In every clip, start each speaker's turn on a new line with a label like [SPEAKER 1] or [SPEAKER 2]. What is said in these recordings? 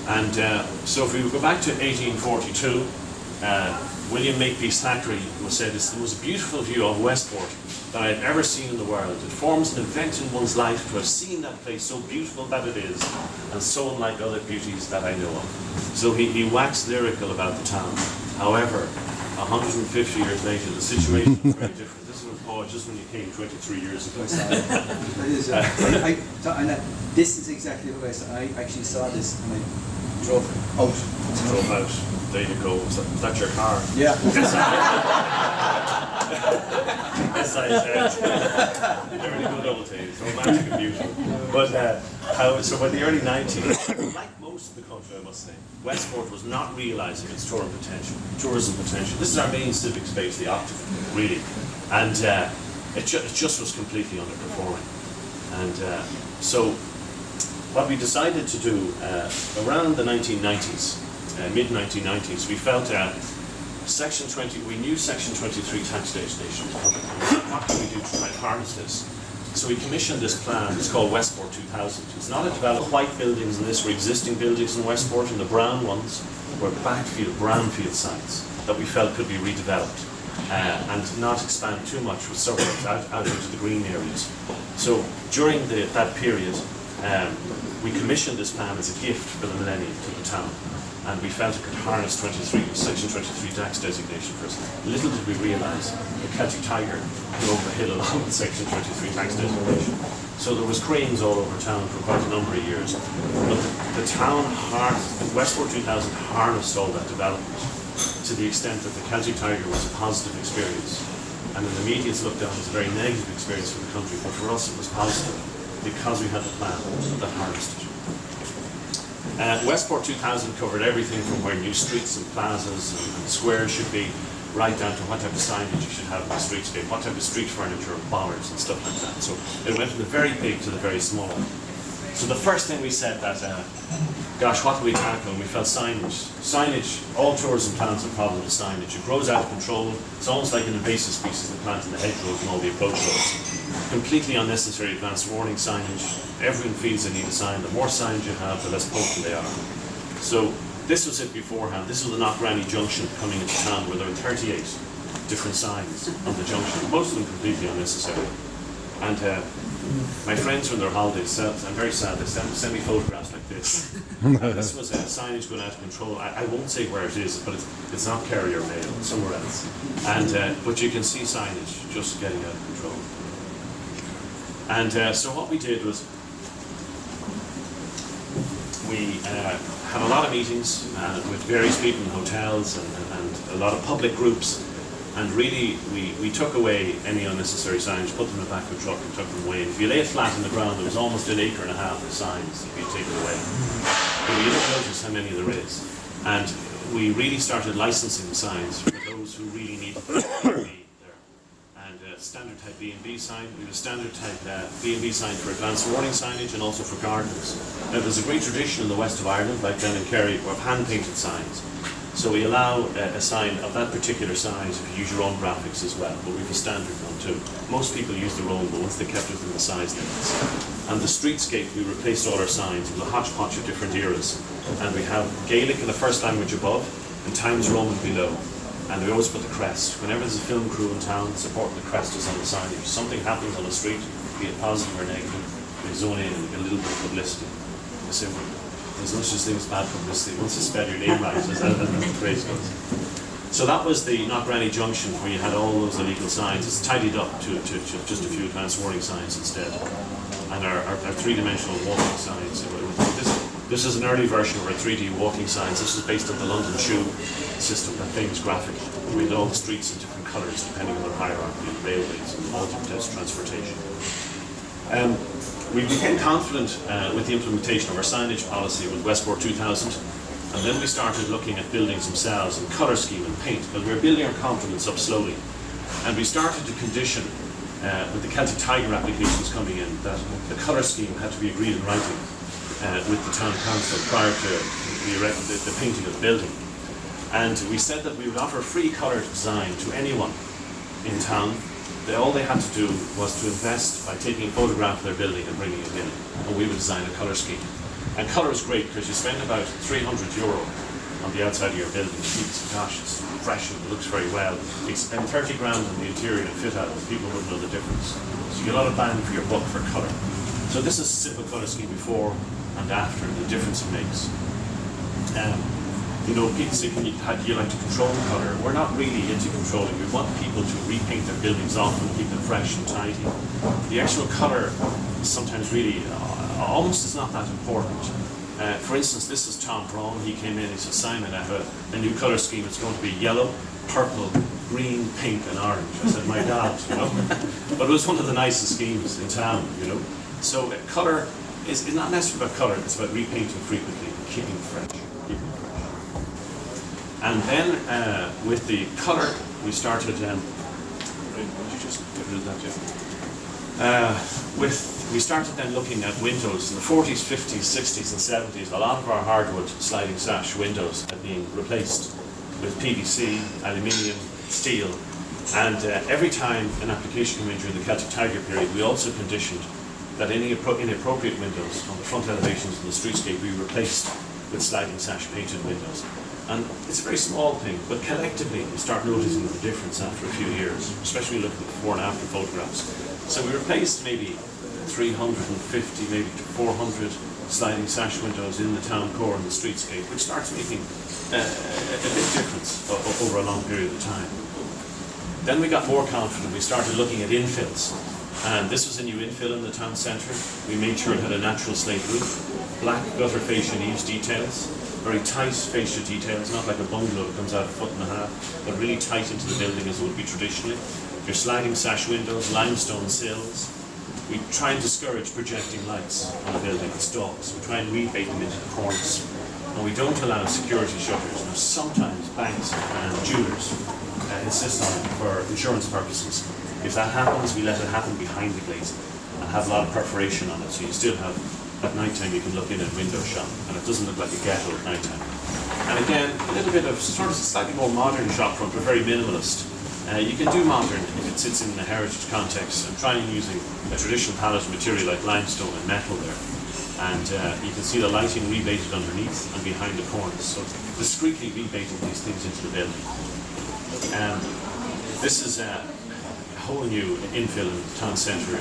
[SPEAKER 1] And so if we go back to 1842, William Makepeace Thackeray was said it's the most beautiful view of Westport that I've ever seen in the world. It forms an event in one's life to have seen that place so beautiful that it is, and so unlike other beauties that I know of. So he waxed lyrical about the town. However, 150 years later, the situation is very different. This is when Paul, just when you came 23 years ago.
[SPEAKER 2] This is exactly what I saw. I actually saw this and I drove out.
[SPEAKER 1] Drove out. There you go. Was that your car?
[SPEAKER 2] Yeah.
[SPEAKER 1] Yes, I said. They're really good old days. Romantic and beautiful. But so by the early 90s, like most of the country, I must say, Westport was not realising its tourism potential. This is our main civic space, the Octagon, really, and it just was completely underperforming. And so what we decided to do around the 1990s, mid-1990s, we felt Section 20, we knew Section 23 tax legislation was coming. What can we do to try and harness this? So we commissioned this plan. It's called Westport 2000. It's not a developed white buildings, and this were existing buildings in Westport, and the brown ones were backfield, brownfield sites that we felt could be redeveloped and not expand too much with suburbs out into the green areas. So during that period, we commissioned this plan as a gift for the millennium to the town. And we felt it could harness Section 23 tax designation for us. Little did we realise the Celtic Tiger could over the hill along with Section 23 tax designation. So there was cranes all over town for quite a number of years. But the town Westport 2000 harnessed all that development to the extent that the Celtic Tiger was a positive experience. And then the media's looked at it as a very negative experience for the country, but for us it was positive because we had the plan that harnessed it. Westport 2000 covered everything from where new streets and plazas and squares should be, right down to what type of signage you should have in the streetscape, what type of street furniture and bollards and stuff like that. So it went from the very big to the very small. So the first thing we said that, gosh, what do we tackle? And we felt signage. Signage, all tourism plans have problems with signage. It grows out of control. It's almost like an invasive species that plant in the hedgerows and all the approach roads. Completely unnecessary advanced warning signage. Everyone feels they need a sign. The more signs you have, the less potent they are. So this was it beforehand. This was the Knockgranny Junction coming into town where there were 38 different signs on the junction, most of them completely unnecessary. And my friends when they're on holidays, I'm very sad, they send me photographs like this. This was signage going out of control. I won't say where it is, but it's not Carrier Mail, it's somewhere else. And but you can see signage just getting out of control. And so what we did was we had a lot of meetings with various people in hotels and a lot of public groups. And really, we took away any unnecessary signage, put them in the back of the truck and took them away. And if you lay it flat on the ground, there was almost an acre and a half of signs that we had taken away. But you don't notice how many there is. And we really started licensing the signs for those who really needed them to be there. And standard type B&B sign, we have a standard type B&B sign for advanced warning signage and also for gardens. Now there's a great tradition in the west of Ireland, like down in Kerry, of hand-painted signs. So we allow a sign of that particular size if you use your own graphics as well, but we have a standard one too. Most people use their own, but once they kept it within the size limits. And the streetscape, we replaced all our signs with a hodgepodge of different eras. And we have Gaelic in the first language above, and Times Roman below. And we always put the crest. Whenever there's a film crew in town, supporting the crest is on the sign. If something happens on the street, be it positive or negative, we zone in and get a little bit of publicity. So there's no such thing as bad publicity. Once you spell your name right, as the phrase goes. So that was the Knockgranny Junction, where you had all those illegal signs. It's tidied up to just a few advanced warning signs instead. And our three-dimensional walking signs. This is an early version of our 3D walking signs. This is based on the London Tube system, that famous graphic. We had all the streets in different colours depending on their hierarchy of railways and all different types of transportation. We became confident with the implementation of our signage policy with Westport 2000, and then we started looking at buildings themselves and colour scheme and paint, because we were building our confidence up slowly. And we started to condition, with the Celtic Tiger applications coming in, that the colour scheme had to be agreed in writing with the town council prior to the painting of the building. And we said that we would offer free colour design to anyone in town. All they had to do was to invest by taking a photograph of their building and bringing it in, and we would design a colour scheme. And colour is great because you spend about €300 on the outside of your building. People say, gosh, it's fresh and it looks very well. You spend 30 grand on the interior and fit out, and people wouldn't know the difference. So you get a lot of bang for your buck for colour. So this is a simple colour scheme before and after, and the difference it makes. You know, people say, do you like to control the colour? We're not really into controlling. We want people to repaint their buildings often, keep them fresh and tidy. The actual colour is sometimes really almost is not that important. For instance, this is Tom Braun. He came in, he said, Simon, I have a new colour scheme. It's going to be yellow, purple, green, pink and orange. I said, my God, you know. But it was one of the nicest schemes in town, you know. So colour is not necessarily about colour, it's about repainting frequently and keeping fresh. And then with the colour, we started, would you just get rid of that, Jeff? We started then looking at windows in the 40s, 50s, 60s and 70s. A lot of our hardwood sliding sash windows had been replaced with PVC, aluminium, steel, and every time an application came in during the Celtic Tiger period, we also conditioned that any inappropriate windows on the front elevations in the streetscape we replaced with sliding sash painted windows. And it's a very small thing, but collectively you start noticing the difference after a few years, especially looking at the before and after photographs. So we replaced maybe 350, maybe to 400 sliding sash windows in the town core and the streetscape, which starts making a big difference over a long period of time. Then we got more confident. We started looking at infills, and this was a new infill in the town centre. We made sure it had a natural slate roof, black gutter fascia and eaves details, very tight fascia details, not like a bungalow that comes out a foot and a half, but really tight into the building as it would be traditionally. Your sliding sash windows, limestone sills. We try and discourage projecting lights on a building, stalks. We try and rebate them into the corners. And we don't allow security shutters. Now sometimes banks and jewellers insist on it for insurance purposes. If that happens, we let it happen behind the glazing and have a lot of perforation on it. So you still have, at night time, you can look in at window shop and it doesn't look like a ghetto at night time. And again, a little bit of sort of slightly more modern shop front, but very minimalist. You can do modern if it sits in the heritage context and trying using a traditional palette material like limestone and metal there. And you can see the lighting rebated underneath and behind the corners. So discreetly rebating these things into the building. This is a whole new infill in the town centre.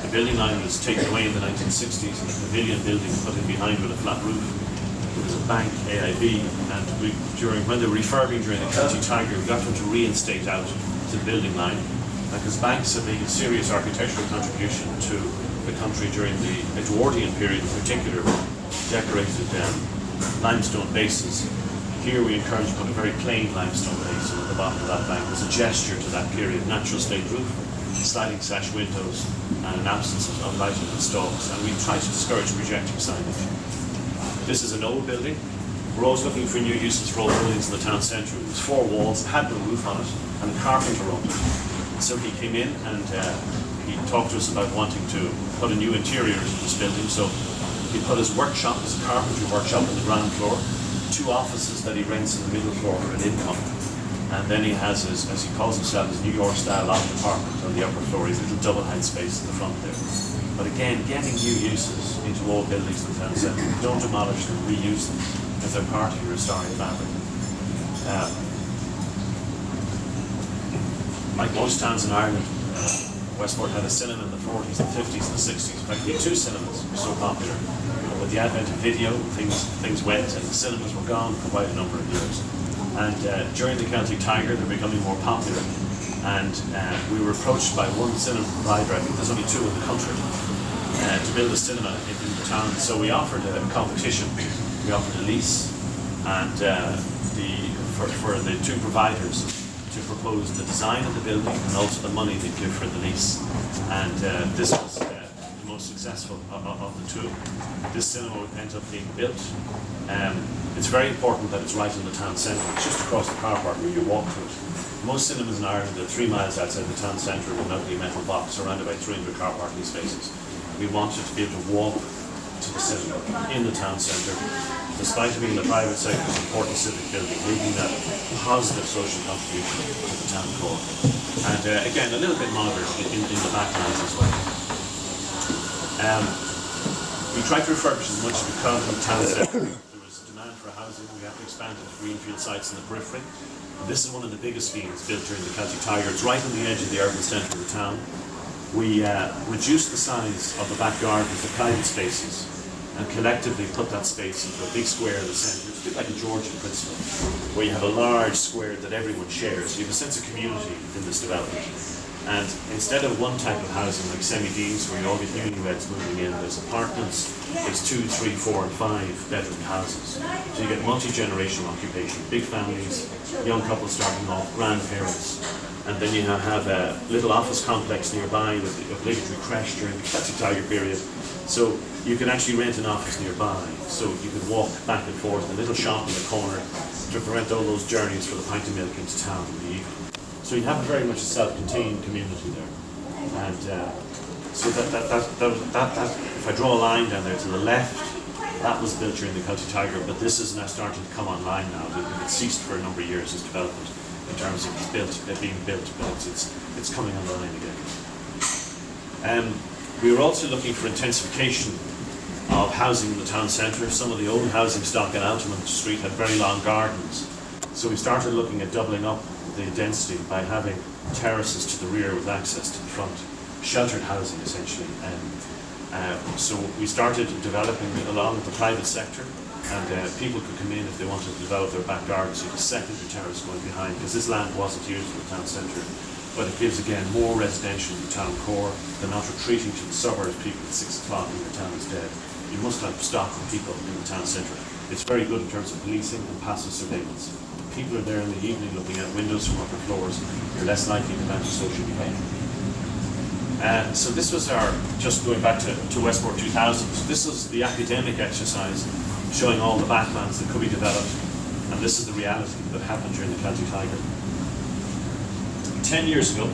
[SPEAKER 1] The building line was taken away in the 1960s and the pavilion building put in behind with a flat roof. There was a bank, AIB, and when they were refurbing during the Celtic Tiger, we got them to reinstate out to the building line, because banks have made a serious architectural contribution to the country during the Edwardian period in particular, decorated limestone bases. Here we encourage to put a very plain limestone base at the bottom of that bank as a gesture to that period. Natural slate roof, sliding sash windows, and an absence of lighting and stalks. And we try to discourage projecting signage. This is an old building. We're always looking for new uses for old buildings in the town centre. It was 4 walls, had no roof on it, and a carpenter owned it. So he came in and he talked to us about wanting to put a new interior into this building. So he put his workshop, his carpentry workshop on the ground floor, 2 offices that he rents in the middle floor for an income. And then he has his, as he calls himself, his New York style loft apartment on the upper floor, his little double height space in the front there. But again, getting new uses into old buildings in the town centre. Don't demolish them, reuse them as they're part of your historic fabric. Like most towns in Ireland, Westport had a cinema in the 40s and 50s and 60s. In fact, we had 2 cinemas, they were so popular. With the advent of video, things went and the cinemas were gone for quite a number of years. And during the Celtic Tiger, they're becoming more popular. And we were approached by one cinema provider, I think there's only 2 in the country, to build a cinema in the town. So we offered a competition. We offered a lease, and for the 2 providers to propose the design of the building and also the money they'd give for the lease. And this was the most successful of the 2. This cinema would end up being built. It's very important that it's right in the town centre. It's just across the car park where you walk to it. Most cinemas in Ireland are 3 miles outside the town centre with an ugly metal box around about 300 car parking spaces. We wanted to be able to walk to the cinema in the town centre, despite it being the private sector's important civic building, making that positive social contribution to the town core. And again, a little bit modern in the backgrounds as well. we tried to refurbish as much as we could in the town centre. There was a demand for housing. We had to expand into greenfield sites in the periphery. And this is one of the biggest schemes built during the Celtic Tiger. It's right on the edge of the urban centre of the town. We reduced the size of the backyard with the private spaces and collectively put that space into a big square in the centre. It's a bit like a Georgian principle, where you have a large square that everyone shares. You have a sense of community in this development. And instead of one type of housing like semi-Ds where you all get newlyweds moving in, there's apartments, there's 2, 3, 4 and 5 bedroom houses. So you get multi-generational occupation, big families, young couples starting off, grandparents. And then you have a little office complex nearby with the obligatory creche during the Celtic Tiger period. So you can actually rent an office nearby. So you can walk back and forth, a little shop in the corner to prevent all those journeys for the pint of milk into town in the evening. So you have very much a self-contained community there. And so that, if I draw a line down there to the left, that was built during the Celtic Tiger, but this is now starting to come online now. It ceased for a number of years, this development, in terms of being built, but it's coming online again. We were also looking for intensification of housing in the town centre. Some of the old housing stock in Altamont Street had very long gardens. So we started looking at doubling up the density by having terraces to the rear with access to the front. Sheltered housing, essentially. So we started developing along with the private sector, and people could come in if they wanted to develop their back gardens. So you have a secondary terrace going behind, because this land wasn't used for the town centre. But it gives, again, more residential in the town core. They're not retreating to the suburbs, people at 6 o'clock when the town is dead. You must have stock of people in the town centre. It's very good in terms of policing and passive surveillance. If people are there in the evening looking at windows from upper floors, you're less likely to manage social behaviour. So this was our, just going back to Westport 2000, this was the academic exercise showing all the backlands that could be developed, and this is the reality that happened during the Celtic Tiger. 10 years ago,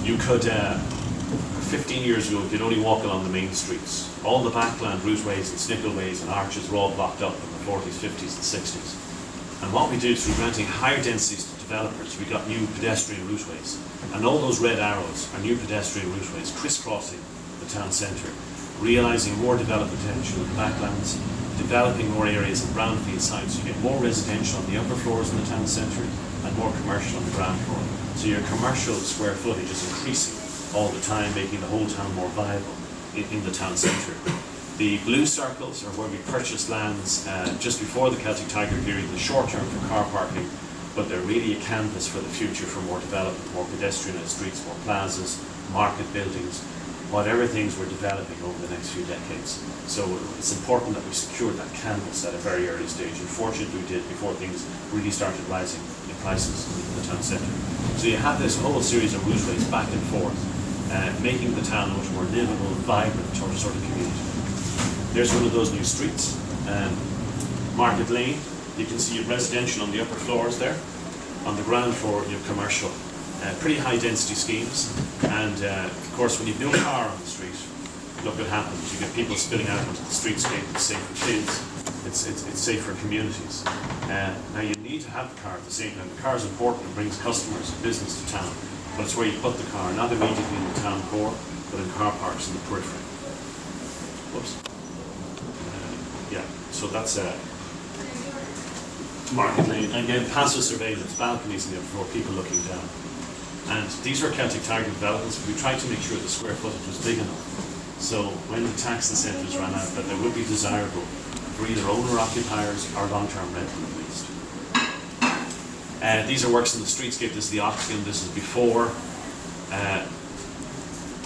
[SPEAKER 1] you could, 15 years ago, you could only walk along the main streets. All the backland routeways and snickleways and arches were all blocked up in the 40s, 50s and 60s. And what we did through granting higher densities to developers, we got new pedestrian routeways. And all those red arrows are new pedestrian routeways crisscrossing the town centre, realising more development potential in the backlands, developing more areas of brownfield sites. You get more residential on the upper floors in the town centre and more commercial on the ground floor. So your commercial square footage is increasing all the time, making the whole town more viable in the town centre. The blue circles are where we purchased lands just before the Celtic Tiger period, the short term for car parking, but they're really a canvas for the future for more development, more pedestrianised streets, more plazas, market buildings, whatever things we're developing over the next few decades. So it's important that we secured that canvas at a very early stage. Unfortunately, we did before things really started rising in prices in the town centre. So you have this whole series of routeways back and forth, making the town a much more livable, vibrant sort of community. There's one of those new streets, Market Lane. You can see residential on the upper floors there. On the ground floor, you have commercial. Pretty high density schemes. And of course, when you've no car on the street, look what happens. You get people spilling out onto the streetscape. It's safe for kids. It's safe for communities. Now you need to have the car at the same time. The car is important. It brings customers and business to town. But it's where you put the car, not immediately in the town core, but in car parks in the periphery. Whoops. Yeah, so that's Market Lane. And again, passive surveillance, balconies in there for people looking down. And these were Celtic Tiger developments, but we tried to make sure the square footage was big enough. So when the tax incentives ran out, that they would be desirable for either owner-occupiers or long-term rental at least. These are works in the streetscape. This is the Octagon. This is before.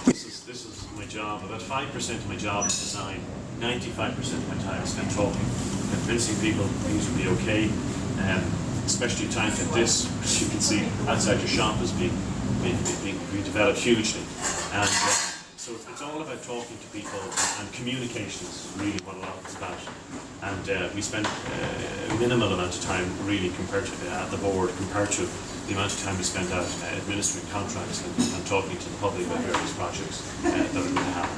[SPEAKER 1] This is my job. About 5% of my job is design. 95% of my time is spent talking, convincing people things will be okay. Especially times like this, as you can see, outside your shop is being developed hugely. And so it's all about talking to people, and communication is really what a lot of it's about. And we spent a minimal amount of time really compared to at the board compared to the amount of time we spent out administering contracts and talking to the public about various projects that are going to happen.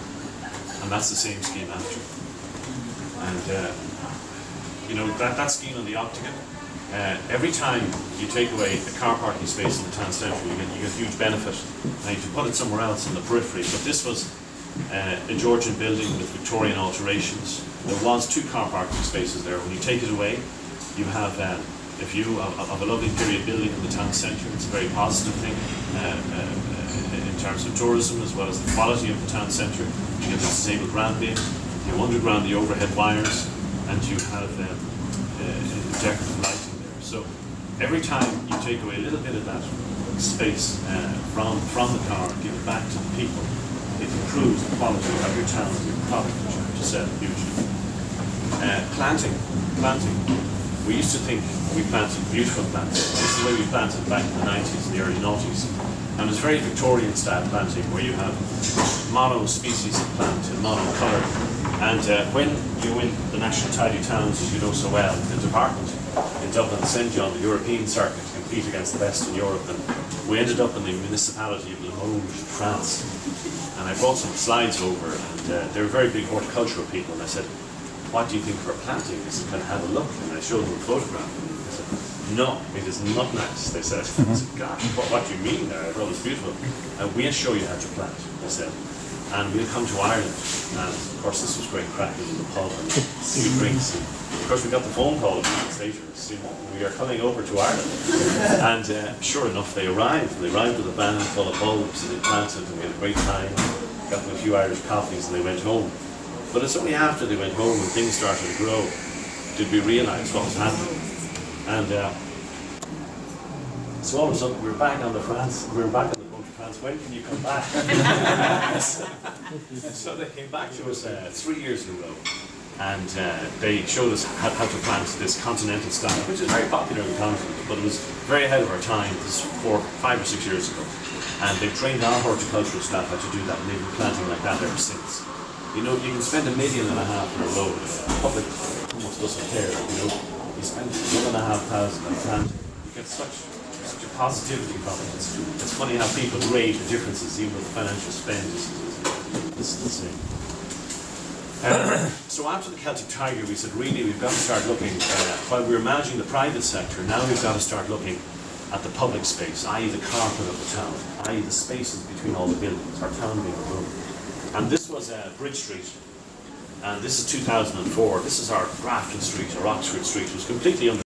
[SPEAKER 1] And that's the same scheme after. And you know, that scheme on the Octagon, every time you take away a car parking space in the town centre, you get huge benefit. Now you can put it somewhere else in the periphery, but this was a Georgian building with Victorian alterations. There was 2 car parking spaces there. When you take it away, you have a view of a lovely period building in the town centre. It's a very positive thing in terms of tourism as well as the quality of the town centre. You get the disabled ramp in, you have underground the overhead wires, and you have decorative lighting there. So every time you take away a little bit of that space from the car and give it back to the people, it improves the quality of your town and your product that you have to sell hugely. Planting. We used to think we planted beautiful plants. This is the way we planted back in the 90s and the early 90s. And it's very Victorian style planting where you have mono species of plant in mono colour. And when you win the National Tidy Towns, as you know so well, the department in Dublin send you on the European circuit to compete against the best in Europe. And we ended up in the municipality of Limoges, France. And I brought some slides over, and they were very big horticultural people. And I said, "What do you think of our planting?" They said, "Can I have a look?" And I showed them a photograph. I said, "No, it is not nice," they said. I said, "Gosh, what do you mean there? I thought it was beautiful." "And we'll show you how to plant," they said. "And we'll come to Ireland." And of course, this was great crack in the pub and a few drinks. And of course, we got the phone call a few months later. "We are coming over to Ireland." And sure enough, they arrived. They arrived with a van full of bulbs, and they planted, and we had a great time. Got them a few Irish coffees, and they went home. But it's only after they went home and things started to grow did we realise what was happening. And so all of a sudden we were back on the phone to France. "When can you come back?" So they came back to us 3 years in a row, and they showed us how to plant this continental style, which is very popular in the continent, but it was very ahead of our time. This was 5 or 6 years ago, and they trained our horticultural staff how to do that, and they've been planting like that ever since. You know, you can spend $1.5 million on a road. The public almost doesn't care. You know, you spend $1,500 on planting. You get such a positivity from it. It's funny how people grade the differences, even with the financial spend is the same. So after the Celtic Tiger, we said, really, we've got to start looking. While we were managing the private sector, now we've got to start looking at the public space, i.e. the carpet of the town, i.e. the spaces between all the buildings, our town being a room. And this was Bridge Street, and this is 2004. This is our Grafton Street or Oxford Street. It was completely under